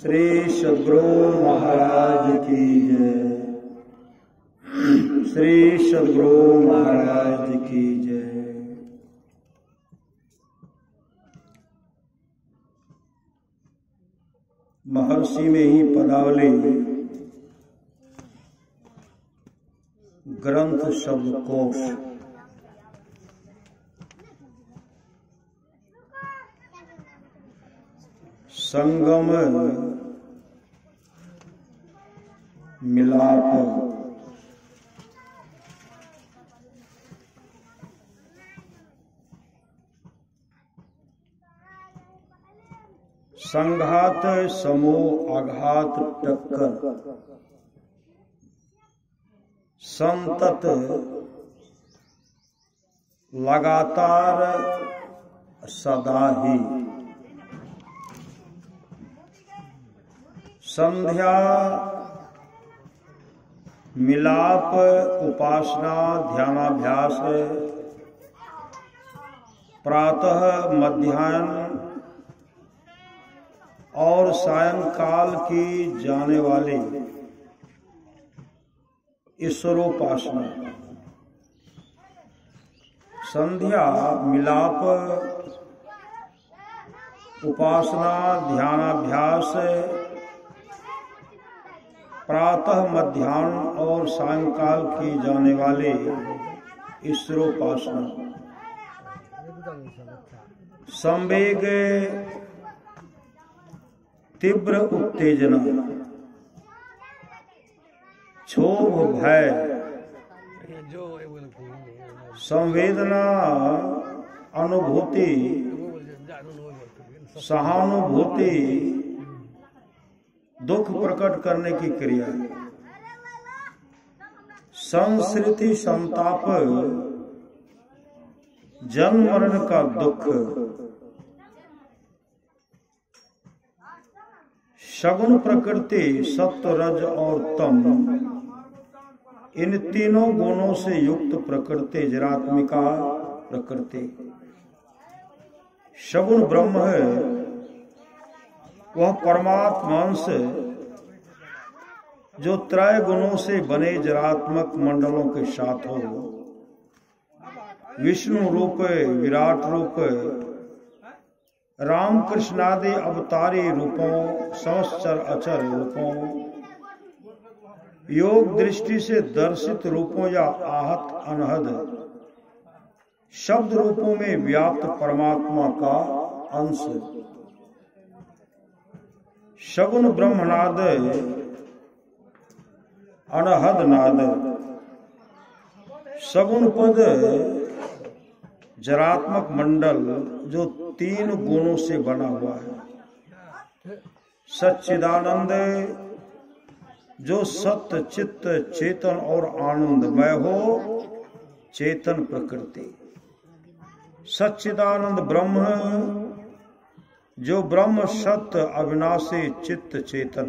श्री सद्गुरु महाराज की जय। श्री सद्गुरु महाराज की जय। महर्षि में ही पदावली ग्रंथ शब्दकोश। संगम मिलाप संघात समूह आघात टक्कर संतत लगातार सदा ही संध्या मिलाप उपासना ध्यानाभ्यास प्रातः मध्याह्न और सायंकाल की जाने वाली ईश्वरोपासना। संध्या मिलाप उपासना ध्यानाभ्यास प्रातः मध्याह्न और सायंकाल की जाने वाले ईश्वरोपासना। संवेग तीव्र उत्तेजना क्षोभ भय संवेदना अनुभूति सहानुभूति दुख प्रकट करने की क्रिया। संस्कृति संताप जन्म मरण का दुख। सगुण प्रकृति सत्व रज और तम इन तीनों गुणों से युक्त प्रकृति जरात्मिका प्रकृति। सगुण ब्रह्म है वह परमात्मा अंश जो त्रय गुणों से बने जरात्मक मंडलों के साथ हो। विष्णु रूप विराट रूप राम कृष्णादि अवतारी रूपों समस्चर अचर रूपों योग दृष्टि से दर्शित रूपों या आहत अनहद शब्द रूपों में व्याप्त परमात्मा का अंश। सगुण ब्रह्मनाद अनहद नाद। सगुण पद जरात्मक मंडल जो तीन गुणों से बना हुआ है। सच्चिदानंद जो सत्य चित्त चेतन और आनंदमय हो चेतन प्रकृति। सच्चिदानंद ब्रह्म जो ब्रह्म सत्य अविनाशी चित्त चेतन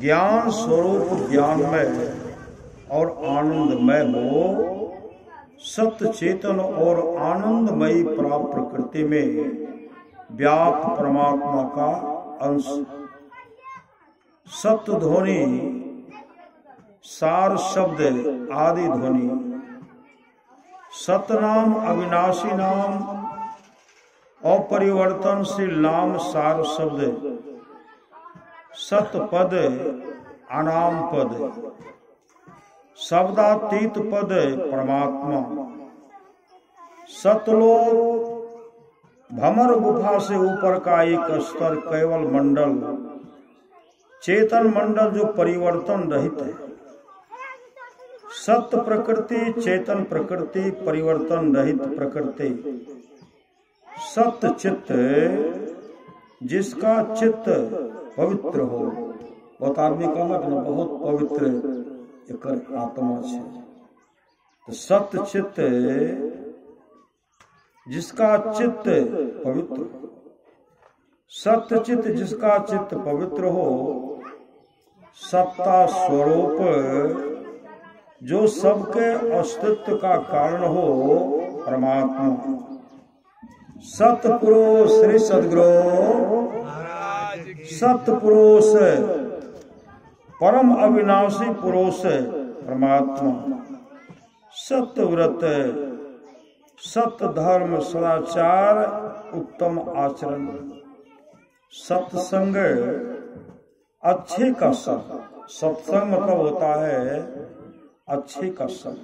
ज्ञान स्वरूप ज्ञानमय और आनंदमय हो सत्य चेतन और आनंदमयी प्राप्त प्रकृति में व्याप्त परमात्मा का अंश। सत्य ध्वनि सार शब्द आदि ध्वनि। सतनाम अविनाशी नाम अपरिवर्तनशील नाम सार शब्द। सतपद अनाम पद। शब्दातीत पद परमात्मा। सतलोक भमर गुफा से ऊपर का एक स्तर केवल मंडल चेतन मंडल जो परिवर्तन रहित है। सत्य प्रकृति चेतन प्रकृति परिवर्तन रहित प्रकृति। सत्य चित्त जिसका चित्त पवित्र हो। बहुत आदमी कहलक ना बहुत पवित्र एकर आत्मा है। तो सत्य चित्त जिसका चित्त पवित्र। सत्य चित्त जिसका चित्त पवित्र हो। सत्ता स्वरूप जो सबके अस्तित्व का कारण हो परमात्मा। सतपुरुष श्री सद्गुरु सत्पुरुष परम अविनाशी पुरुष परमात्मा, सत्यव्रत, सत्य धर्म सदाचार उत्तम आचरण, सत्संग अच्छे का संग। सत्संग मतलब होता है अच्छे का संग,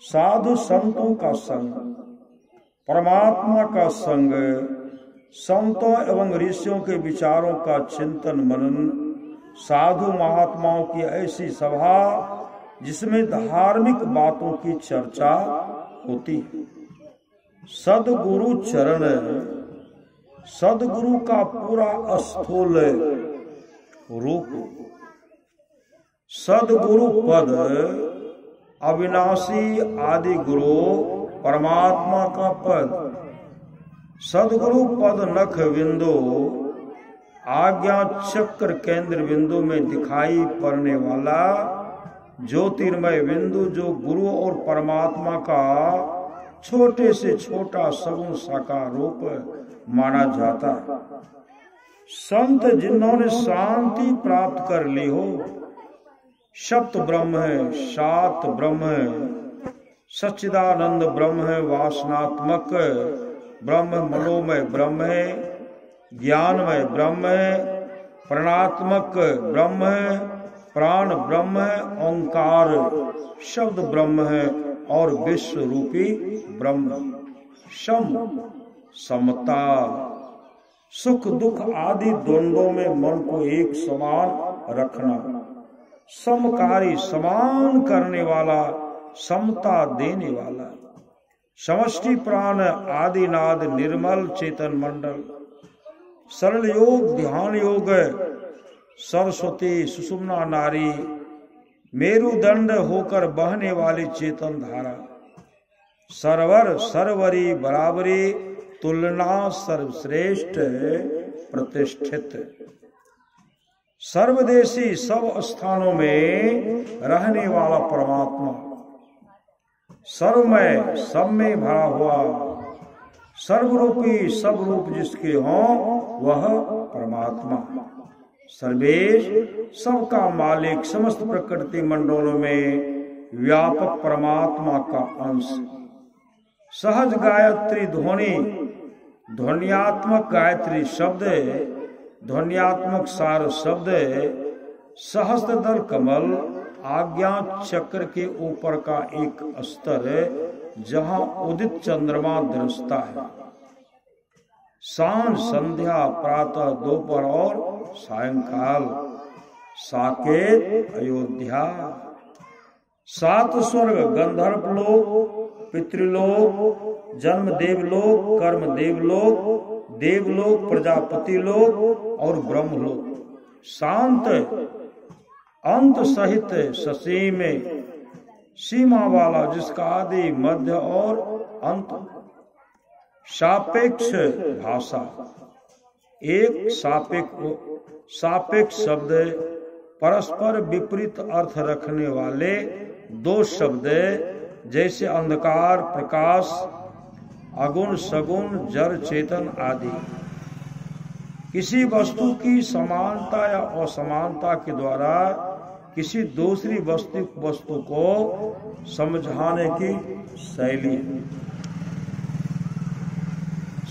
साधु संतों का संग, परमात्मा का संग, संतों एवं ऋषियों के विचारों का चिंतन मनन, साधु महात्माओं की ऐसी सभा जिसमें धार्मिक बातों की चर्चा होती है। सदगुरु चरण, सदगुरु का पूरा स्थूल रूप, सदगुरु पद, अविनाशी आदि गुरु परमात्मा का पद, सदगुरु पद नख बिंदु, आज्ञा चक्र केंद्र बिंदु में दिखाई पड़ने वाला ज्योतिर्मय बिंदु, जो गुरु और परमात्मा का छोटे से छोटा सगुण साकार रूप माना जाता है। संत जिन्होंने शांति प्राप्त कर ली हो, सप्त ब्रह्म है, सात ब्रह्म है, सच्चिदानंद ब्रह्म है, वासनात्मक ब्रह्म, मनोमय ब्रह्म है, ज्ञानमय ब्रह्म है, प्राणात्मक ब्रह्म है, प्राण ब्रह्म है, ओंकार शब्द ब्रह्म है और विश्व रूपी ब्रह्म। सम, समता, सुख दुख आदि द्वंद्वों में मन को एक समान रखना, समकारी समान करने वाला, समता देने वाला, समष्टि प्राण आदिनाद निर्मल चेतन मंडल, सरल योग ध्यान योग, सरस्वती सुषुम्ना नारी, मेरुदंड होकर बहने वाली चेतन धारा, सरवर सरवरी बराबरी, तुलना सर्वश्रेष्ठ प्रतिष्ठित, सर्वदेशी सब स्थानों में रहने वाला परमात्मा, सर्वमय सब में भरा हुआ, सर्वरूपी सब रूप जिसके हों वह परमात्मा, सर्वेश सबका मालिक, समस्त प्रकृति मंडलों में व्यापक परमात्मा का अंश, सहज गायत्री ध्वनि, ध्वन्यात्मक गायत्री शब्द, ध्वन्यात्मक सार शब्द, सहस्त्रदल कमल, आज्ञा चक्र के ऊपर का एक स्तर जहां उदित चंद्रमा दृश्यता है, सांझ संध्या प्रातः दोपहर और सायंकाल, साकेत अयोध्या, सात स्वर्ग, गंधर्व लोक, पितृलोक, जन्म देवलोक, कर्म देवलोक, देवलोक, प्रजापति लोक और ब्रह्मलोक, शांत अंत सहित ससीम सीमा वाला जिसका आदि मध्य और अंत, सापेक्ष भाषा, एक सापेक्ष शब्द, परस्पर विपरीत अर्थ रखने वाले दो शब्द जैसे अंधकार प्रकाश, अगुण सगुण, जड़ चेतन आदि, किसी वस्तु की समानता या असमानता के द्वारा किसी दूसरी वस्तु को समझाने की शैली।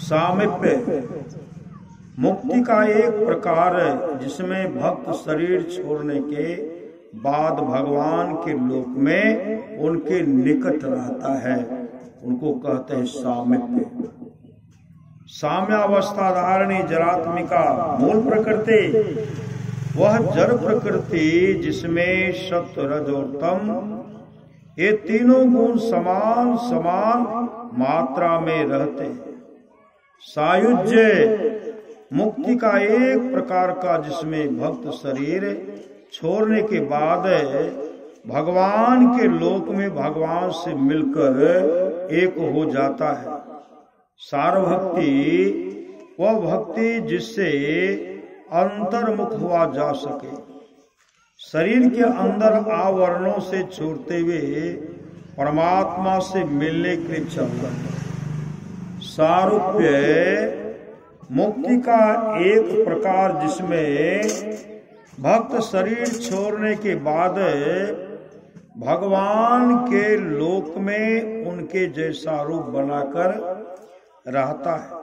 सामीप्य मुक्ति का एक प्रकार है जिसमें भक्त शरीर छोड़ने के बाद भगवान के लोक में उनके निकट रहता है, उनको कहते हैं सामीप्य। साम्यावस्था धारणी जरात्मिका मूल प्रकृति, वह जड़ प्रकृति जिसमें सत्व रज और तम ये तीनों गुण समान समान मात्रा में रहते हैं। सायुज्य मुक्ति का एक प्रकार का जिसमें भक्त शरीर छोड़ने के बाद भगवान के लोक में भगवान से मिलकर एक हो जाता है। सारभक्ति वह भक्ति जिससे अंतर्मुख हुआ जा सके, शरीर के अंदर आवरणों से छोड़ते हुए परमात्मा से मिलने के लिए चलता है। सारूप्य मुक्ति का एक प्रकार जिसमें भक्त शरीर छोड़ने के बाद भगवान के लोक में उनके जैसा रूप बनाकर रहता है।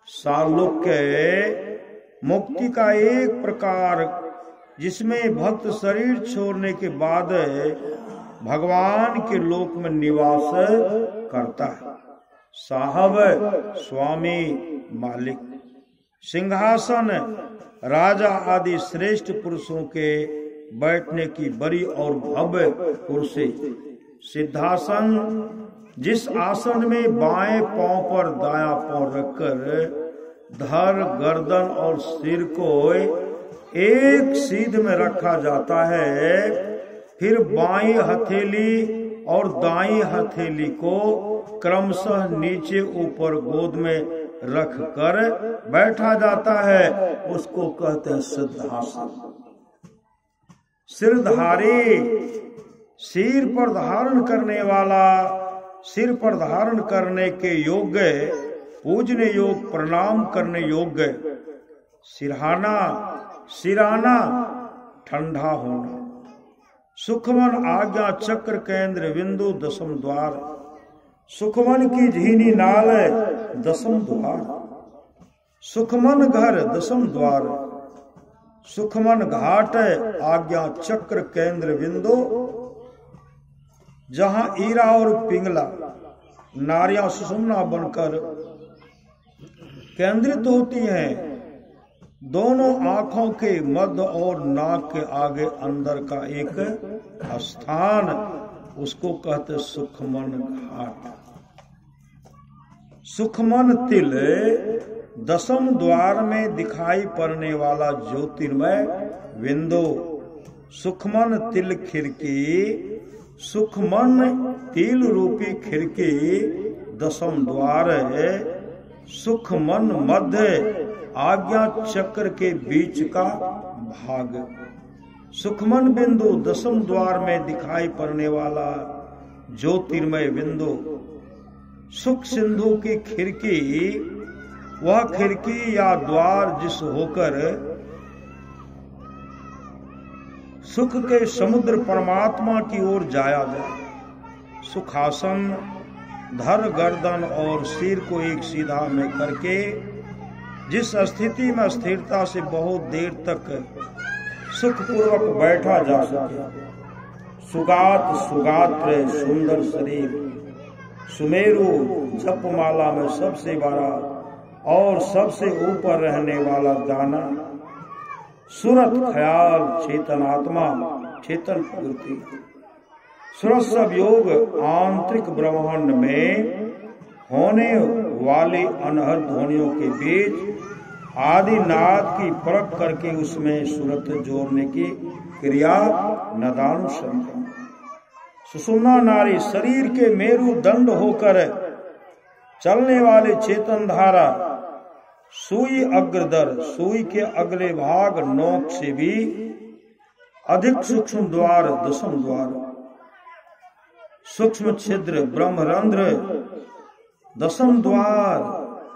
सालोक्य मुक्ति का एक प्रकार जिसमें भक्त शरीर छोड़ने के बाद भगवान के लोक में निवास करता है। साहब, स्वामी, मालिक, सिंहासन, राजा आदि श्रेष्ठ पुरुषों के बैठने की बड़ी और भव्य कुर्सी, सिद्धासन, जिस आसन में बाएं पांव पर दायां पांव रखकर धड़, गर्दन और सिर को एक सीध में रखा जाता है, फिर बाईं हथेली और दाईं हथेली को क्रमशः नीचे ऊपर गोद में रख कर बैठा जाता है, उसको कहते हैं सिद्धासन। सिरधारी, सिर पर धारण करने वाला, सिर पर धारण करने के योग्य, पूजने योग्य, प्रणाम करने योग्य। सिरहाना, सिराना, ठंडा होना। सुखमन, आज्ञा चक्र केंद्र बिंदु दशम द्वार। सुखमन की झीनी नाल दशम द्वार। सुखमन घर दशम द्वार। सुखमन घाट आज्ञा चक्र केंद्र बिंदु, जहां ईरा और पिंगला नारियां सुषुम्ना बनकर केंद्रित होती हैं। दोनों आंखों के मध्य और नाक के आगे अंदर का एक स्थान, उसको कहते सुखमन घाट। सुखमन तिल दशम द्वार में दिखाई पड़ने वाला ज्योतिर्मय बिंदु। सुखमन तिल खिड़की, सुखमन तिल रूपी खिड़की दशम द्वार है। सुखमन मध्य आज्ञा चक्र के बीच का भाग। सुखमन बिंदु दशम द्वार में दिखाई पड़ने वाला ज्योतिर्मय बिंदु। सुख सिंधु की खिड़की, वह खिड़की या द्वार जिस होकर सुख के समुद्र परमात्मा की ओर जाया जाए। सुखासन, धड़, गर्दन और सिर को एक सीधा में करके जिस स्थिति में स्थिरता से बहुत देर तक सुखपूर्वक बैठा जा सके। सुगात, सुगात्र, सुंदर शरीर। सुमेरु, जपमाला में सबसे बड़ा और सबसे ऊपर रहने वाला दाना। सुरत, ख्याल, चेतन आत्मा, चेतन प्रकृति। सुरत सब योग, आंतरिक ब्रह्मांड में होने वाली अनहद ध्वनियों के बीच आदि नाद की परख करके उसमें सुरत जोड़ने की क्रिया नदानुसंधान। सुषुम्ना नारी, शरीर के मेरु दंड होकर चलने वाले चेतन धारा। सुई अग्रदर, सुई के अगले भाग नोक से भी अधिक सूक्ष्म द्वार दशम द्वार। सूक्ष्म छिद्र ब्रह्मरंध्र दशम द्वार।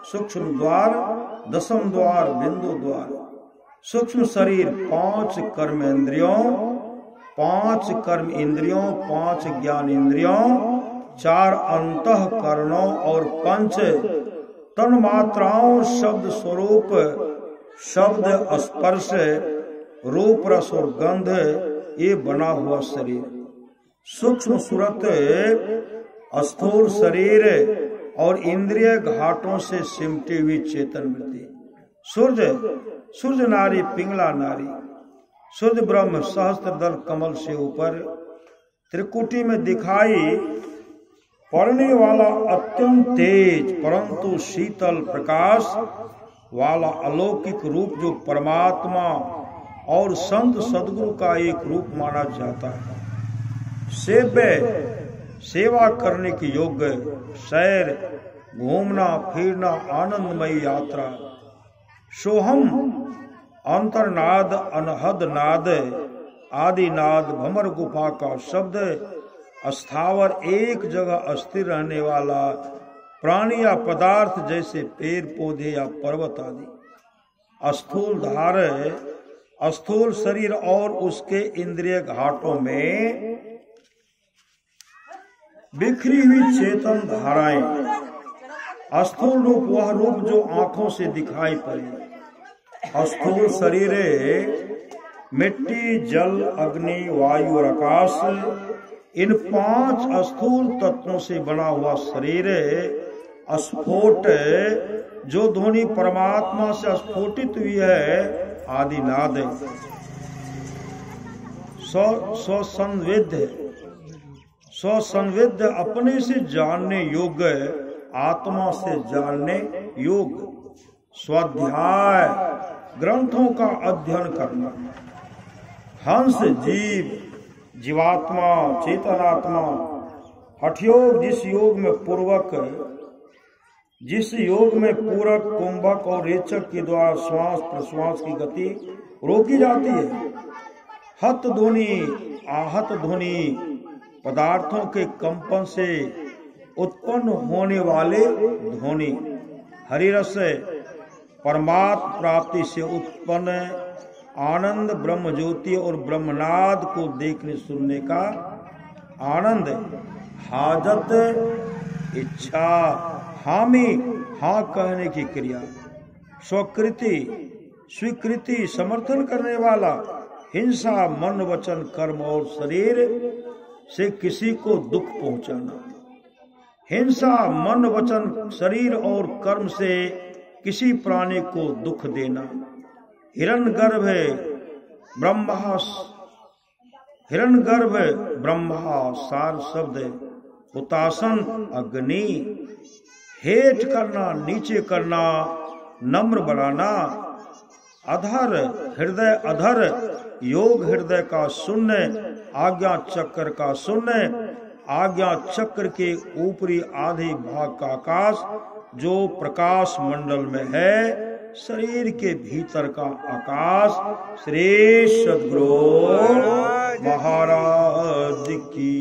सूक्ष्म द्वार दशम द्वार बिंदु द्वार। सूक्ष्म शरीर 5 कर्मेंद्रियों, 5 कर्म इंद्रियों, 5 ज्ञान इंद्रियों, 4 अंतःकरणों और 5 तन्मात्राओं, शब्द स्वरूप, शब्द स्पर्श, रूप रस और गंध, ये बना हुआ शरीर। सूक्ष्म सुरत, स्थूल शरीर और इंद्रिय घाटों से सिमटी हुई चेतन वृत्ति। सूर्य, सूर्य नारी, पिंगला नारी। सूर्य ब्रह्म सहस्त्रदल कमल से ऊपर त्रिकुटी में दिखाई पड़ने वाला अत्यंत तेज परंतु शीतल प्रकाश वाला अलौकिक रूप, जो परमात्मा और संत सदगुरु का एक रूप माना जाता है। सेव्य, सेवा करने की योग्य। सैर, घूमना फिरना, आनंदमयी यात्रा। सोहम, अंतरनाद, अनहद नाद, आदि नाद, भमर गुफा का शब्द, स्थावर एक जगह अस्थिर रहने वाला प्राणी या पदार्थ जैसे पेड़ पौधे या पर्वत आदि। स्थूल धार स्थूल शरीर और उसके इंद्रिय घाटों में बिखरी हुई चेतन धाराएं। स्थूल रूप वह रूप जो आंखों से दिखाई पड़े। स्थूल शरीर मिट्टी, जल, अग्नि, वायु और आकाश, इन 5 स्थूल तत्वों से बना हुआ शरीर स्फोट जो ध्वनि परमात्मा से स्फोटित हुई है आदि नाद स्वसंविद अपने से जानने योग्य, आत्मा से जानने योग्य। स्वाध्याय ग्रंथों का अध्ययन करना। हंस जीव, जीवात्मा, चेतनात्मा, हठयोग जिस योग में पूरक, कुंभक और रेचक के द्वारा श्वास प्रश्वास की गति रोकी जाती है। हत ध्वनि, आहत ध्वनि पदार्थों के कंपन से उत्पन्न होने वाले ध्वनि। हरिरस परमात्म प्राप्ति से उत्पन्न आनंद, ब्रह्म ज्योति और ब्रह्मनाद को देखने सुनने का आनंद। हाजत इच्छा, हामी हाँ कहने की क्रिया। स्वीकृति स्वीकृति समर्थन करने वाला। हिंसा मन वचन कर्म और शरीर से किसी को दुख पहुंचाना। हिंसा मन वचन शरीर और कर्म से किसी प्राणी को दुख देना। हिरण्यगर्भ ब्रह्मा सार शब्द। हुतासन अग्नि। हेठ करना, नीचे करना, नम्र बनाना। अधर हृदय, अधर योग हृदय का शून्य, आज्ञा चक्र का शून्य। आज्ञा चक्र के ऊपरी आधे भाग का आकाश जो प्रकाश मंडल में है। शरीर के भीतर का आकाश। श्री सद्गुरु महाराज की